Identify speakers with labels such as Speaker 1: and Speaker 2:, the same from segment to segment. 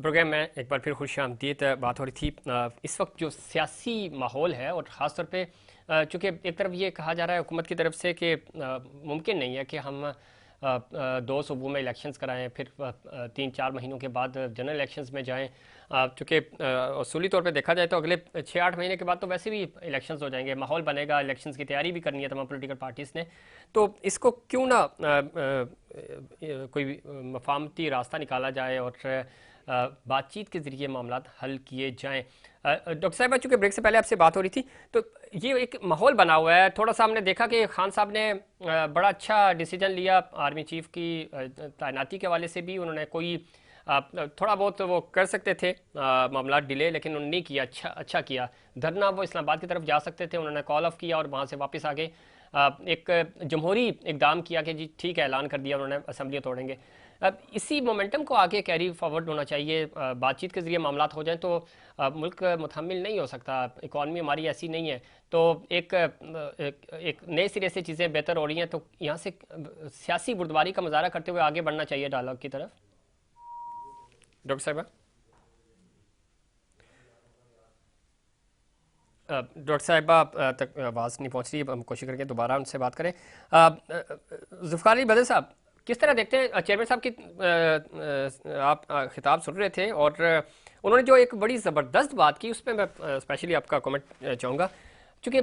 Speaker 1: Programme میں ایک بار پھر خوش آمدید. بات ہو رہی تھی اس وقت جو سیاسی ماحول ہے، اور خاص طور پہ چونکہ ایک طرف یہ کہا جا رہا ہے حکومت کی طرف سے کہ ممکن نہیں ہے کہ ہم 2 صوبوں میں الیکشنز کرائیں، پھر 3-4 مہینوں کے بعد جنرل الیکشنز میں جائیں. چونکہ اصولی طور پہ دیکھا جائے تو اگلے 6-8 مہینے کے بعد تو ویسے بھی الیکشنز ہو جائیں گے، ماحول بنے گا، الیکشنز کی تیاری بھی کرنی ہے تمام پولیٹیکل پارٹیز نے. تو اس کو کیوں نہ کوئی مفاہمتی راستہ نکالا جائے اور بات چیت کے ذریعے معاملات حل کیے جائیں. ڈاکٹر صاحبہ، چونکہ بریک سے پہلے آپ سے بات ہو رہی تھی تو یہ ایک ماحول بنا ہوا ہے. تھوڑا سا ہم نے دیکھا کہ خان صاحب نے بڑا اچھا ڈیسیجن لیا آرمی چیف کی تعیناتی کے حوالے سے بھی. انہوں نے کوئی تھوڑا بہت وہ کر سکتے تھے معاملات ڈیلے، لیکن انہوں نے نہیں کیا. اچھا کیا. دھرنا وہ اسلام آباد کی طرف جا سکتے تھے، انہوں نے کال آف کیا اور وہاں سے واپس آ گئے. ایک جمہوری اقدام کیا کہ جی ٹھیک ہے، اعلان کر دیا انہوں نے اسمبلیاں توڑیں گے. اب اسی مومنٹم کو آگے کیری فارورڈ ہونا چاہیے. بات چیت کے ذریعے معاملات ہو جائیں تو ملک متحمل نہیں ہو سکتا. اکانومی ہماری ایسی نہیں ہے، تو ایک نئے سرے سے چیزیں بہتر ہو رہی ہیں، تو یہاں سے سیاسی بردباری کا مظاہرہ کرتے ہوئے آگے بڑھنا چاہیے ڈائلاگ کی طرف. ڈاکٹر صاحبہ، ڈاکٹر صاحبہ تک آواز نہیں پہنچ رہی، ہم کوشش کریں گے دوبارہ ان سے بات کریں. ذوالفقار علی بدر صاحب، کس طرح دیکھتے ہیں چیئرمین صاحب کی آپ خطاب سن رہے تھے اور انہوں نے جو ایک بڑی زبردست بات کی، اس پہ میں اسپیشلی آپ کا کمنٹ چاہوں گا. چونکہ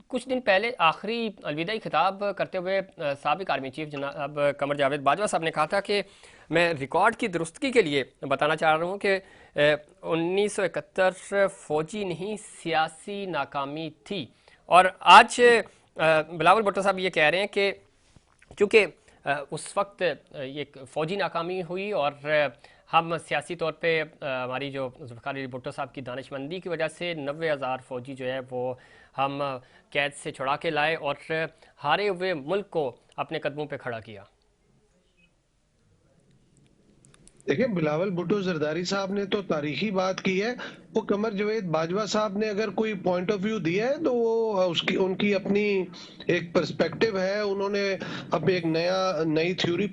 Speaker 1: کچھ دن پہلے آخری الوداعی خطاب کرتے ہوئے سابق آرمی چیف جناب قمر جاوید باجوہ صاحب نے کہا تھا کہ میں ریکارڈ کی درستگی کے لیے بتانا چاہ رہا ہوں کہ 1971 فوجی نہیں سیاسی ناکامی تھی. اور آج بلاول بھٹو صاحب یہ کہہ رہے ہیں کہ چونکہ اس وقت ایک فوجی ناکامی ہوئی اور ہم سیاسی طور پہ ہماری جو ذوالفقار علی بھٹو صاحب کی دانشمندی کی وجہ سے 90,000 فوجی جو ہے وہ ہم قید سے چھڑا کے لائے اور ہارے ہوئے ملک کو اپنے قدموں پہ کھڑا کیا.
Speaker 2: دیکھیں، بلاول بھٹو زرداری صاحب نے تو تاریخی بات کی ہے. وہ قمر جاوید باجوہ صاحب نے اگر کوئی پوائنٹ آف ویو دیا ہے تو وہ ان کی اپنی ایک پرسپیکٹیو ہے. انہوں نے اب ایک نئی تھیوری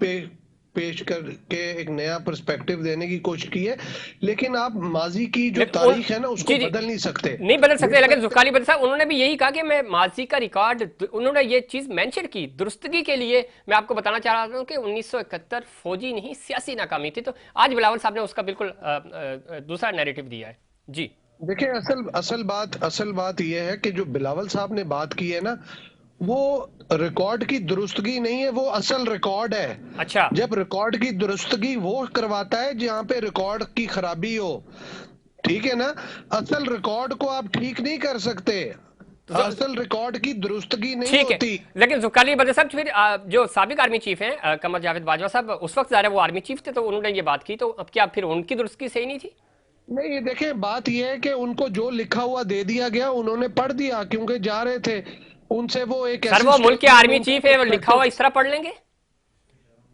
Speaker 2: پیش کر کے ایک نیا پرسپیکٹیو دینے کی کوشش کی ہے، لیکن آپ ماضی کی جو تاریخ ہے نا اس کو بدل نہیں سکتے.
Speaker 1: نہیں بدل سکتے، لیکن ذوالفقار علی بھٹو صاحب انہوں نے بھی یہی کہا کہ میں ماضی کا ریکارڈ، انہوں نے یہ چیز مینشن کی درستگی کے لیے. میں آپ کو بتانا چاہ رہا ہوں کہ 1971 فوجی نہیں سیاسی ناکامی تھی. تو آج بلاول صاحب نے اس کا بالکل دوسرا نیریٹو دیا ہے. جی
Speaker 2: دیکھیں، اصل بات یہ ہے کہ جو بلاول صاحب نے بات کی ہے نا، وہ ریکارڈ کی درستگی نہیں ہے، وہ اصل ریکارڈ ہے.
Speaker 1: اچھا،
Speaker 2: جب ریکارڈ کی درستگی وہ کرواتا ہے جہاں پہ ریکارڈ کی خرابی ہو، ٹھیک ہے نا. اصل ریکارڈ کو آپ ٹھیک نہیں کر سکتے، اصل ریکارڈ کی درستگی نہیں
Speaker 1: ٹھیک ہے.
Speaker 2: ہوتی.
Speaker 1: لیکن ذوالفقار علی بدر صاحب پھر جو سابق آرمی چیف ہیں قمر جاوید باجوہ صاحب، اس وقت ظاہر ہے وہ آرمی چیف تھے تو انہوں نے یہ بات کی، تو اب کیا پھر ان کی درستگی صحیح نہیں تھی؟
Speaker 2: نہیں، دیکھیں بات یہ ہے کہ ان کو جو لکھا ہوا دے دیا گیا انہوں نے پڑھ دیا، کیونکہ جا رہے تھے ان سے وہ ایک
Speaker 1: سر
Speaker 2: ایسی
Speaker 1: وہ ملک کے آرمی
Speaker 2: اسٹیٹمنٹ
Speaker 1: چیف ہے، وہ لکھا ہوا اس طرح پڑھ لیں گے؟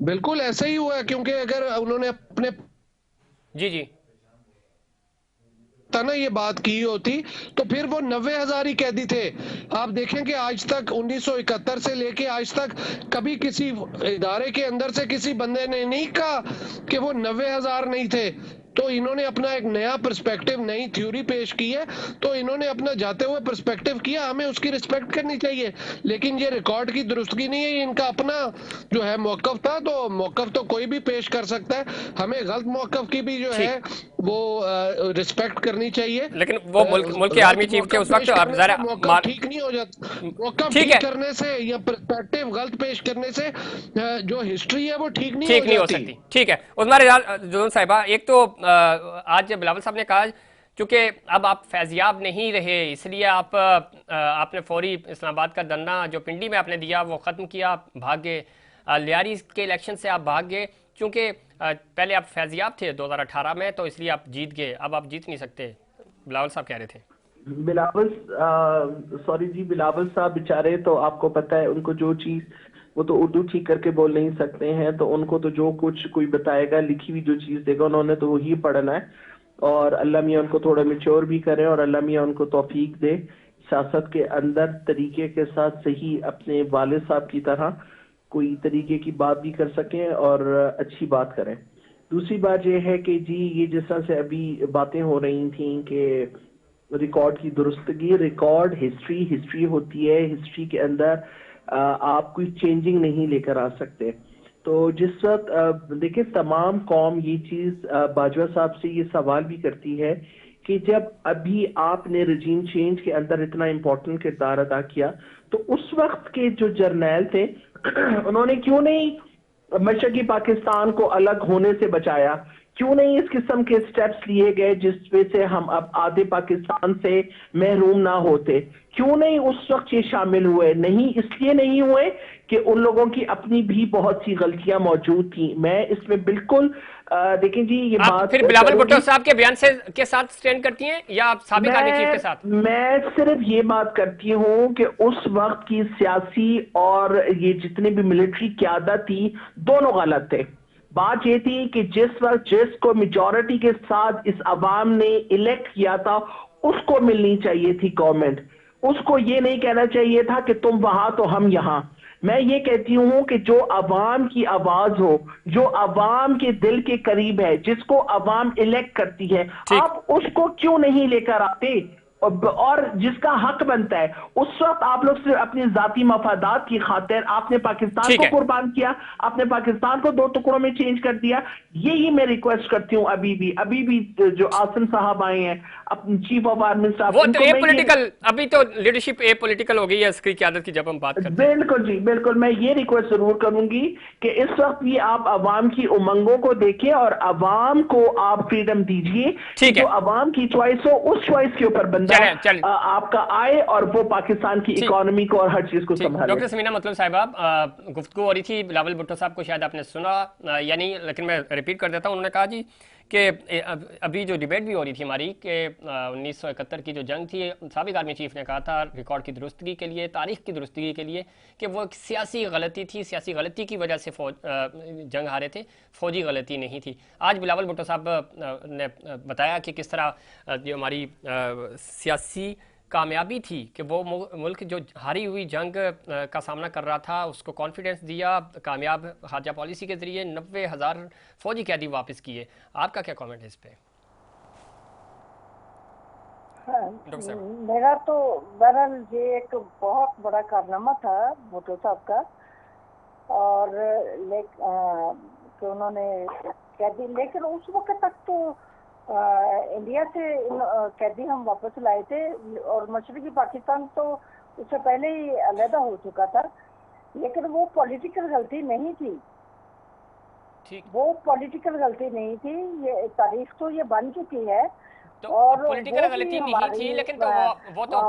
Speaker 2: بالکل ایسا ہی ہوا ہے، کیونکہ اگر انہوں نے اپنے
Speaker 1: جی
Speaker 2: نا یہ بات کی ہوتی تو پھر وہ 90,000 ہی قیدی تھے. آپ دیکھیں کہ آج تک 1971 سے لے کے آج تک کبھی کسی ادارے کے اندر سے کسی بندے نے نہیں کہا کہ وہ 90,000 نہیں تھے. تو انہوں نے اپنا ایک نیا پرسپیکٹیو، نئی تھیوری پیش کی ہے، تو انہوں نے اپنا جاتے ہوئے پرسپیکٹیو کیا، ہمیں اس کی رسپیکٹ کرنی چاہیے. لیکن یہ ریکارڈ کی درستگی نہیں ہے، یہ ان کا اپنا جو ہے موقف تھا. تو موقف تو کوئی بھی پیش کر سکتا ہے، ہمیں غلط موقف کی بھی جو
Speaker 1: ٹھیک.
Speaker 2: ہے وہ رسپیکٹ کرنی چاہیے.
Speaker 1: لیکن وہ ملک کے آرمی
Speaker 2: غلط
Speaker 1: چیف تھے
Speaker 2: موقف
Speaker 1: اس وقت،
Speaker 2: پیش
Speaker 1: اب
Speaker 2: کرنے
Speaker 1: ذرا
Speaker 2: سے موقف ٹھیک نہیں ہو جاتا. موقف
Speaker 1: ٹھیک
Speaker 2: ٹھیک
Speaker 1: ہے،
Speaker 2: کرنے سے یا پرسپیکٹیو غلط پیش کرنے سے جو ہسٹری ہے وہ ٹھیک نہیں ہو
Speaker 1: ٹھیک نہیں ہو
Speaker 2: جاتی.
Speaker 1: سکتی. ٹھیک ہے عثمان رضا جون صاحبہ، ایک تو آج بلاول صاحب نے کہا چونکہ اب آپ فیضیاب نہیں رہے اس لیے آپ نے فوری اسلام آباد کا دھرنا جو پنڈی میں آپ نے دیا وہ ختم کیا، بھاگ گئے. لیاری کے الیکشن سے آپ بھاگ گئے چونکہ پہلے آپ فیضیاب تھے 2018 میں، تو اس لیے آپ جیت گئے. اب آپ جیت نہیں سکتے، بلاول صاحب کہہ رہے تھے.
Speaker 3: بلاول صاحب بیچارے، تو آپ کو پتہ ہے ان کو جو چیز، وہ تو اردو ٹھیک کر کے بول نہیں سکتے ہیں، تو ان کو تو جو کچھ کوئی بتائے گا، لکھی ہوئی جو چیز دے گا انہوں نے تو وہی پڑھنا ہے. اور اللہ میاں ان کو تھوڑا میچور بھی کرے اور اللہ میاں ان کو توفیق دے سیاست کے اندر طریقے کے ساتھ صحیح اپنے والد صاحب کی طرح کوئی طریقے کی بات بھی کر سکیں اور اچھی بات کریں. दूसरी बात ये है कि जी ये जिस तरह से अभी बातें हो रही थी कि रिकॉर्ड की दुरुस्तगी, रिकॉर्ड हिस्ट्री होती है, हिस्ट्री के अंदर आप कोई चेंजिंग नहीं लेकर आ सकते। तो जिस वक्त देखिए तमाम कौम ये चीज बाजवा साहब से ये सवाल भी करती है कि जब अभी आपने रजीम चेंज के अंदर इतना इम्पोर्टेंट किरदार अदा किया तो उस वक्त के जो जर्नैल थे उन्होंने क्यों नहीं मशरकी पाकिस्तान को अलग होने से बचाया, क्यों नहीं इस किस्म के स्टेप्स लिए गए जिस वजह से हम अब आधे पाकिस्तान से महरूम ना होते, क्यों नहीं उस वक्त ये शामिल हुए? नहीं, इसलिए नहीं हुए कि उन लोगों की अपनी भी बहुत सी गलतियां मौजूद थी। मैं इसमें बिल्कुल देखें जी ये
Speaker 1: आप
Speaker 3: बात
Speaker 1: फिर बिलावल भुट्टो
Speaker 3: करूंगी।
Speaker 1: साहब के बयान से के साथ स्टैंड करती हैं या आप साबिक आर्मी चीफ के साथ?
Speaker 3: मैं सिर्फ ये बात करती हूँ कि उस वक्त की सियासी और ये जितने भी मिलिट्री क़यादत थी दोनों गलत थे। बात ये थी कि जिस वक्त जिसको मेजॉरिटी के साथ इस अवाम ने इलेक्ट किया था उसको मिलनी चाहिए थी गवर्नमेंट, उसको ये नहीं कहना चाहिए था कि तुम वहां तो हम यहाँ। मैं ये कहती हूँ कि जो अवाम की आवाज हो, जो अवाम के दिल के करीब है, जिसको अवाम इलेक्ट करती है,
Speaker 1: ठीक।
Speaker 3: आप उसको क्यों नहीं लेकर आते? और जिसका हक बनता है, उस वक्त आप लोग सिर्फ अपनी जाती मफादात की खातिर आपने पाकिस्तान
Speaker 1: ठीक
Speaker 3: को
Speaker 1: है।
Speaker 3: कुर्बान किया, आपने पाकिस्तान को दो टुकड़ों में चेंज कर दिया। यही मैं रिक्वेस्ट करती हूँ अभी भी जो आसिम साहब आए हैं अपने चीफ ऑफ आर्मी स्टाफ,
Speaker 1: वो तो
Speaker 3: उनको
Speaker 1: ए
Speaker 3: मैं ये
Speaker 1: पॉलिटिकल, अभी तो लीडरशिप ए पॉलिटिकल हो गई है इसकी क़यादत की जब हम बात करते हैं।
Speaker 3: बिल्कुल जी, बिल्कुल मैं ये रिक्वेस्ट जरूर करूंगी कि इस वक्त भी आप अवाम की उमंगों को देखें और अवाम को आप फ्रीडम दीजिए कि
Speaker 1: ठीक है।
Speaker 3: जो अवाम की चॉइस हो उस चॉइस के ऊपर बंदा
Speaker 1: चलें।
Speaker 3: आपका आए और वो पाकिस्तान की
Speaker 1: ठीक।
Speaker 3: इकोनॉमी को और हर चीज को
Speaker 1: ठीक,
Speaker 3: संभाले।
Speaker 1: डॉक्टर समीना मतलब साहिबा, गुफ्तगू हो रही थी बिलावल भुट्टो साहब को, शायद आपने सुना यानी, लेकिन मैं रिपीट कर देता हूँ। उन्होंने कहा जी कि अभी जो डिबेट भी हो रही थी हमारी कि 1971 की जो जंग थी, साबिक आर्मी चीफ ने कहा था रिकॉर्ड की दुरुस्तगी के लिए, तारीख की दुरुस्तगी के लिए, कि वो एक सियासी गलती थी, सियासी गलती की वजह से जंग हारे थे, फौजी गलती नहीं थी। आज बिलावल भुट्टो साहब ने बताया कि किस तरह जो हमारी सियासी कामयाबी थी कि वो मुल्क जो हारी हुई जंग का सामना कर रहा था उसको कॉन्फिडेंस दिया, कामयाब खारजा पॉलिसी के ज़रिए 90,000 फौजी कैदी वापस किए। आपका क्या कमेंट है इस पे? डॉक्टर साहब।
Speaker 4: मेरा तो बहरहाल ये एक बहुत बड़ा कारनामा था भुट्टो साहब का, और कि उन्होंने कैदी, लेकिन उस वक्त तक तो इंडिया से कैदी हम वापस लाए थे और मशरकी पाकिस्तान तो उससे पहले ही अलहदा हो चुका था, लेकिन वो पॉलिटिकल गलती नहीं थी।
Speaker 1: ठीक।
Speaker 4: वो पॉलिटिकल गलती नहीं थी, ये तारीख तो ये बन चुकी है।
Speaker 1: तो
Speaker 4: और
Speaker 1: पॉलिटिकल गलती नहीं थी, लेकिन तो वो तो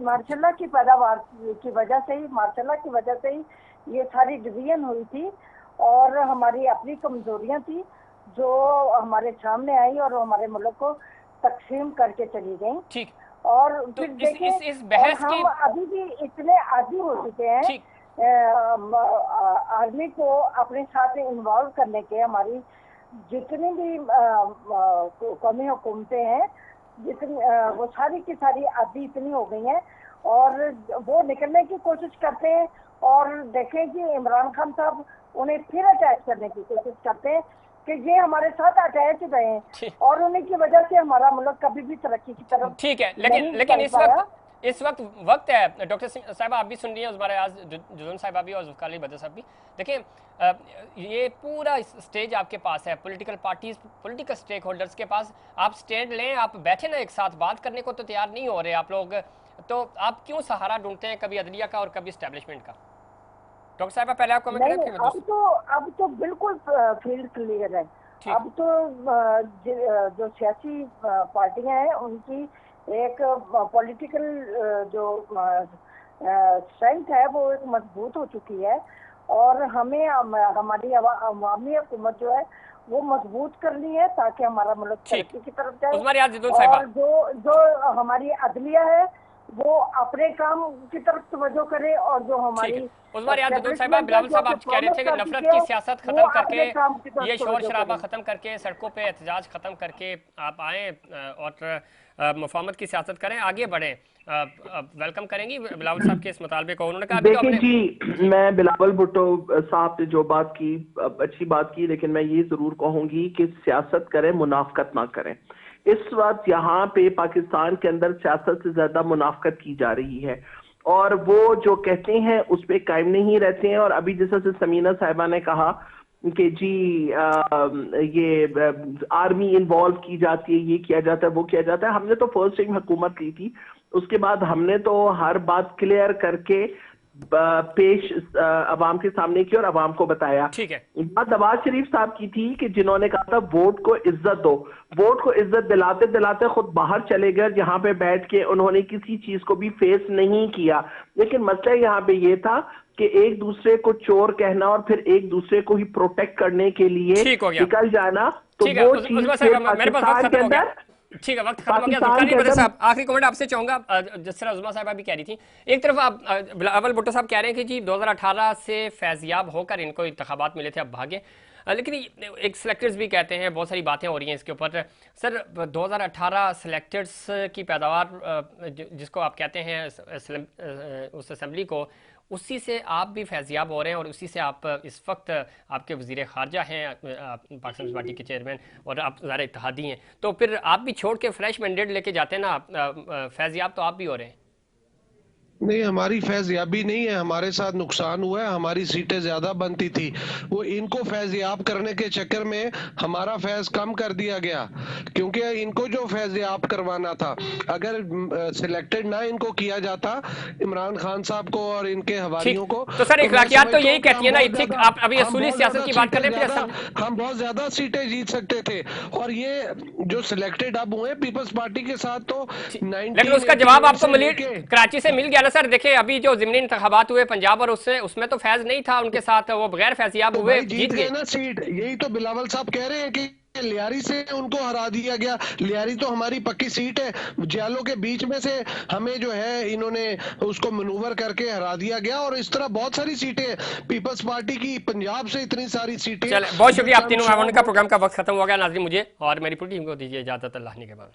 Speaker 4: मार्शल की पैदावार की वजह से ही, मार्शल की वजह से ही ये सारी डिवीजन हुई थी और हमारी अपनी कमजोरियां थी जो हमारे सामने आई और हमारे मुल्क को तकसीम करके चली गई।
Speaker 1: ठीक।
Speaker 4: और
Speaker 1: तो
Speaker 4: फिर देखिए
Speaker 1: इस बहस
Speaker 4: हम
Speaker 1: की
Speaker 4: अभी भी इतने आदी हो चुके हैं
Speaker 1: ठीक।
Speaker 4: आर्मी को अपने साथ इन्वॉल्व करने के, हमारी जितनी भी कौमी हुकूमतें हैं, जितनी वो सारी की सारी आदी इतनी हो गई हैं और वो निकलने की कोशिश करते हैं। और देखें कि इमरान खान साहब उन्हें फिर अटैच करने की कोशिश करते हैं कि ये हमारे साथ अटैच रहे और उन्हीं की वजह से हमारा मुल्क कभी भी तरक्की की तरफ
Speaker 1: ठीक है। लेकिन इस वक्त वक्त है। डॉक्टर साहब आप भी सुन रही हैं, उस बारे आज जुजून साहिबा भी और जुल्फ़िकार बदर साहब भी। देखिए ये पूरा स्टेज आपके पास है, political parties, political stakeholders के पास। आप स्टैंड लें, आप बैठे ना एक साथ, बात करने को तो तैयार नहीं हो रहे आप लोग, तो आप क्यों सहारा ढूंढते हैं कभी अदलिया का और कभी एस्टेब्लिशमेंट का? डॉक्टर साहब पहले आप कमेंट करें।
Speaker 4: अब तो बिल्कुल फील्ड क्लियर है। अब तो जो सियासी पार्टियां हैं उनकी एक पॉलिटिकल जो स्ट्रेंथ है वो एक मजबूत हो चुकी है और हमें हमारी अवामी हुकूमत जो है वो मजबूत करनी है ताकि हमारा मुल्क तरक्की की तरफ जाए। और जो हमारी अदलिया है वो अपने काम की तरफ तवज्जो करे और जो हमारी
Speaker 1: उस बार याद दुद्दू साहिबा, बिलावल साहब आप कह रहे थे कि नफरत की सियासत खत्म करके, ये शोर शराबा खत्म करके, सड़कों पे एहतजाज खत्म करके आप आए और मुफाहमत की सियासत करें, आगे बढ़ें। वेलकम करेंगी बिलावल साहब के इस मुतालबे को? उन्होंने कहा
Speaker 3: देखिए जी, मैं बिलावल भुट्टो साहब ने जो बात की अच्छी बात की, लेकिन मैं ये जरूर कहूंगी कि सियासत करें, मुनाफकत ना करें। इस वक्त यहाँ पे पाकिस्तान के अंदर सियासत से ज्यादा मुनाफकत की जा रही है और वो जो कहते हैं उस पर कायम नहीं रहते हैं। और अभी जैसा समीना साहिबा ने कहा कि जी ये आर्मी इन्वॉल्व की जाती है, ये किया जाता है, वो किया जाता है। हमने तो फर्स्ट टाइम हुकूमत ली थी, उसके बाद हमने तो हर बात क्लियर करके पेश अवाम के सामने की और अवाम को बताया।
Speaker 1: ठीक है,
Speaker 3: बात नवाज शरीफ साहब की थी कि जिन्होंने कहा था वोट को इज्जत दो, वोट को इज्जत दिलाते दिलाते खुद बाहर चले गए, जहां पे बैठ के उन्होंने किसी चीज को भी फेस नहीं किया। लेकिन मसला यहाँ पे ये था कि एक दूसरे को चोर कहना और फिर एक दूसरे को ही प्रोटेक्ट करने के लिए निकल जाना, तो वो चीज पाकिस्तान के अंदर।
Speaker 1: ठीक है, वक्त खत्म हो गया। जुल्फकार बदर साहब, आखिरी कमेंट आपसे चाहूंगा। जिस तरह उज़मा साहिबा भी कह रही थी, एक तरफ आप बिलावल भुट्टो साहब कह रहे हैं कि जी 2018 से फैज़याब होकर इनको इंतखाबात मिले थे, अब भागे, लेकिन एक सेलेक्टर्स भी कहते हैं, बहुत सारी बातें हो रही हैं इसके ऊपर। सर 2018 सेलेक्टर्स की पैदावार जिसको आप कहते हैं उस असेंबली को, उसी से आप भी फैज़याब हो रहे हैं और उसी से आप इस वक्त आपके वज़ीर ख़ारजा हैं, पाकिस्तान पार्टी के चेयरमैन, और आप ज़ाहिर इत्तेहादी हैं, तो फिर आप भी छोड़ के फ्रेश मैंडेट लेके जाते हैं ना, फैज़याब तो आप भी हो रहे हैं।
Speaker 2: नहीं, हमारी फैज़याबी नहीं है, हमारे साथ नुकसान हुआ है, हमारी सीटें ज्यादा बनती थी, वो इनको फैज़याब करने के चक्कर में हमारा फैज़ कम कर दिया गया, क्योंकि इनको जो फैज़याब करवाना था, अगर सिलेक्टेड ना इनको किया जाता इमरान खान साहब को और इनके हवारियों को,
Speaker 1: तो सर इखलाकियात तो यही कहती है ना, इथिक, आप अभी असूली सियासत की बात कर रहे हैं,
Speaker 2: हम बहुत ज्यादा सीटें जीत सकते थे। और ये जो सिलेक्टेड अब हुए पीपल्स पार्टी के साथ, तो
Speaker 1: लेकिन उसका जवाब आपको कराची से मिल गया ना सर। देखिए अभी जो ज़िमनी इंतखाबात हुए पंजाब और उसमें तो फैज नहीं था उनके साथ, वो बगैर फैज़याब हुए जीत गए
Speaker 2: ना सीट। यही तो बिलावल साहब कह रहे हैं कि लियारी से उनको हरा दिया गया। लियारी तो हमारी पक्की सीट है, जालों के बीच में से हमें जो है इन्होंने उसको मनूवर करके हरा दिया गया। और इस तरह बहुत सारी सीटें पीपल्स पार्टी की, पंजाब से इतनी सारी सीटें।
Speaker 1: चले, बहुत शुक्रिया आप तीनों का। प्रोग्राम का वक्त खत्म हो गया नाज़रीन, मुझे और मेरी पूरी टीम को दीजिए इजाजत। अल्लाह के बाद।